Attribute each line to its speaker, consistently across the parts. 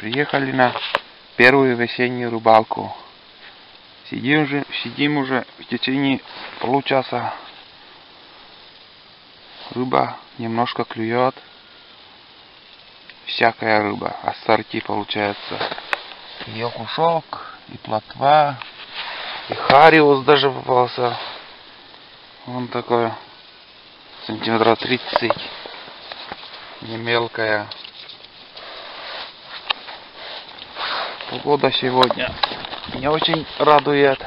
Speaker 1: Приехали на первую весеннюю рыбалку. Сидим уже в течение получаса. Рыба немножко клюет. Всякая рыба. Ассорти получается. И окушок, и плотва, и хариус даже попался. Он такой сантиметров 30. Не мелкая. Погода сегодня не очень радует.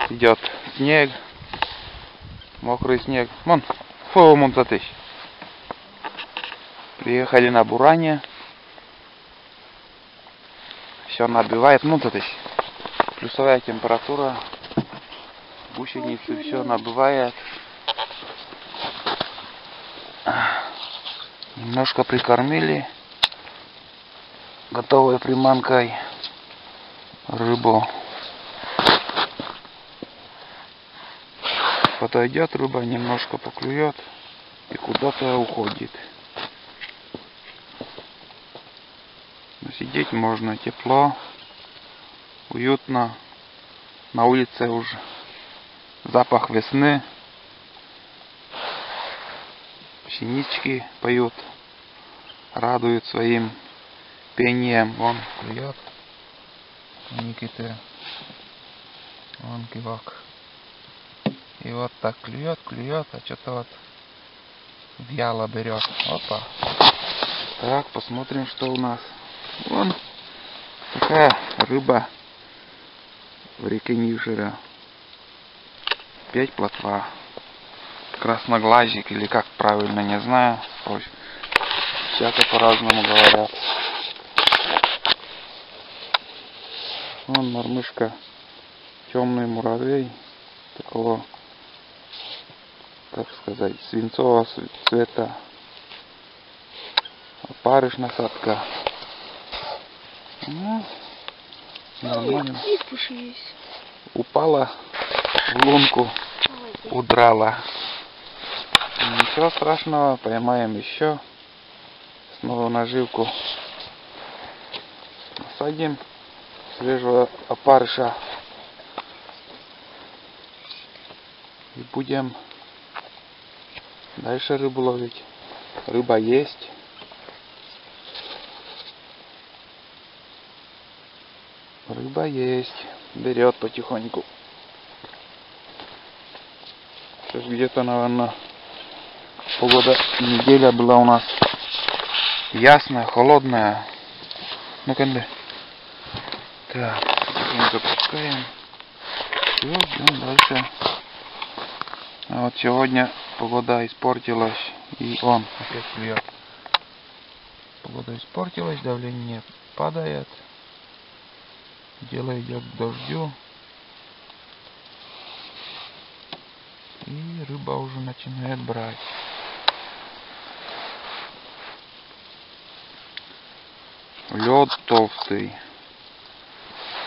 Speaker 1: Идет снег. Мокрый снег. Вон, фу, монтатыш. Приехали на Буране. Все набивает. Монтатыш. Плюсовая температура. Гусеницы все набивает. Немножко прикормили готовой приманкой рыбу. Подойдет рыба, немножко поклюет и куда-то уходит. Но сидеть можно тепло, уютно. На улице уже запах весны. Синички поют, радуют своим пением. Вон клюет. Никита. Вон кивок. И вот так клюет, а что-то вот вяло берет. Опа. Так, посмотрим, что у нас. Вон такая рыба в реке Нижера. Опять плотва. Красноглазик, или как правильно, не знаю. Всяко по-разному говорят. Вон мормышка, темный муравей, такого, как сказать, свинцового цвета. Опарыш насадка. Ну, нормально. Упала в лунку, удрала. Ничего страшного, поймаем еще. Снова наживку. Насадим свежего опарыша. И будем дальше рыбу ловить. Рыба есть. Рыба есть. Берет потихоньку. Сейчас где-то, наверное, погода неделя была у нас ясная, холодная. Ну-ка, так, запускаем. Все, идем дальше. А вот сегодня погода испортилась, и он опять клюет. Погода испортилась, давление падает. Дело идет к дождю. И рыба уже начинает брать. Лед толстый.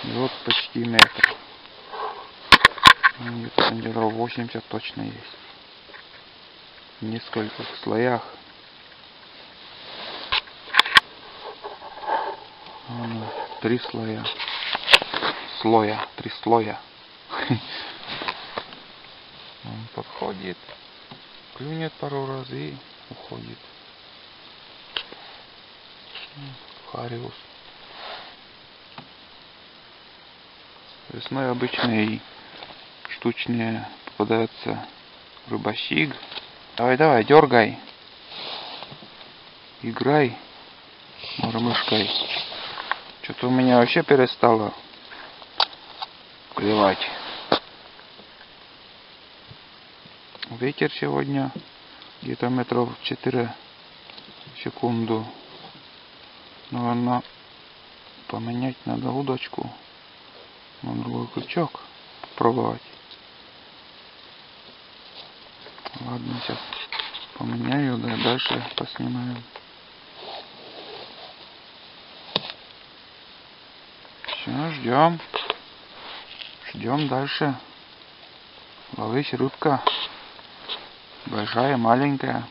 Speaker 1: Лед почти метр. Где-то сантиметров 80 точно есть. В нескольких слоях. Вон, 3 слоя. Три слоя. Он подходит, клюнет пару раз и уходит. Хариус. Весной обычные штучные попадаются рыбащик. Давай, дергай. Играй мормышкой. Что-то у меня вообще перестало клевать. Ветер сегодня где-то метров 4 в секунду. Наверное, поменять надо удочку на другой крючок. Попробовать. Ладно, сейчас поменяю, да, дальше поснимаем. Все, ждем. Ждем дальше. Ловись, рыбка. Большая, маленькая.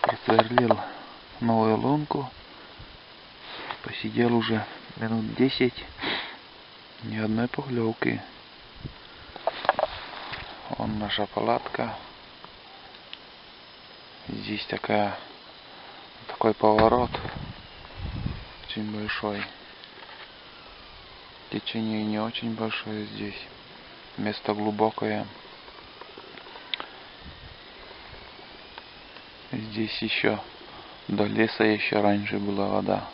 Speaker 1: Просверлил новую лунку. Посидел уже минут 10. Ни одной поклевки. Вон наша палатка. Здесь такой поворот. Очень большой. Течение не очень большое здесь. Место глубокое. Здесь еще до леса еще раньше была вода.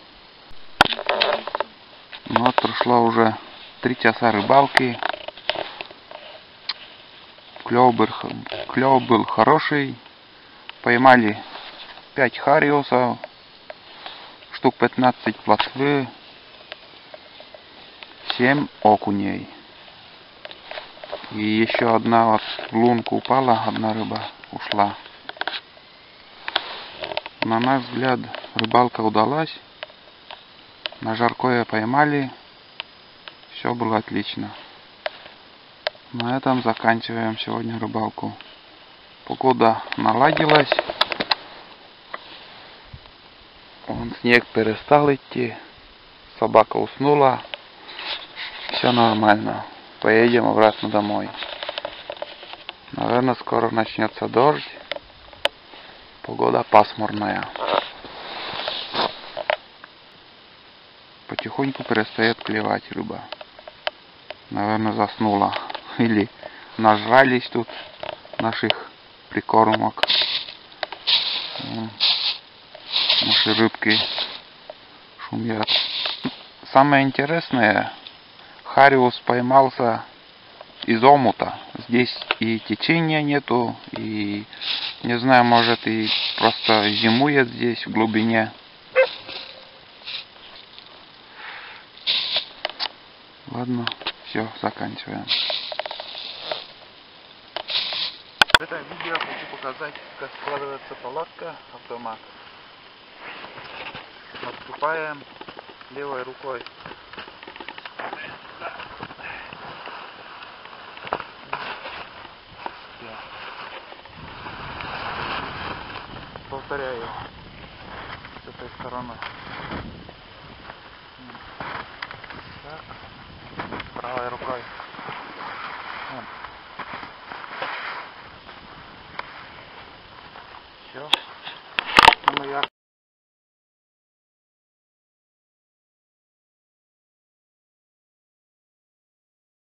Speaker 1: Ну вот прошло уже 3 часа рыбалки. Клев был хороший. Поймали 5 хариусов, штук 15 плотвы, 7 окуней. И еще одна вот в лунку упала, одна рыба ушла. На наш взгляд, рыбалка удалась. На жаркое поймали. Все было отлично. На этом заканчиваем сегодня рыбалку. Погода наладилась. Вон снег перестал идти. Собака уснула. Все нормально. Поедем обратно домой. Наверное, скоро начнется дождь. Погода пасмурная. Потихоньку перестает клевать рыба. Наверное, заснула. Или нажрались тут наших прикормок. Наши рыбки шумят. Самое интересное, хариус поймался из омута. Здесь и течения нету, и не знаю, может и просто зимует здесь в глубине. Ладно, все, заканчиваем. В этом видео хочу показать, как складывается палатка автомат. Наступаем левой рукой. Повторяю с этой стороны. Так, правой рукой.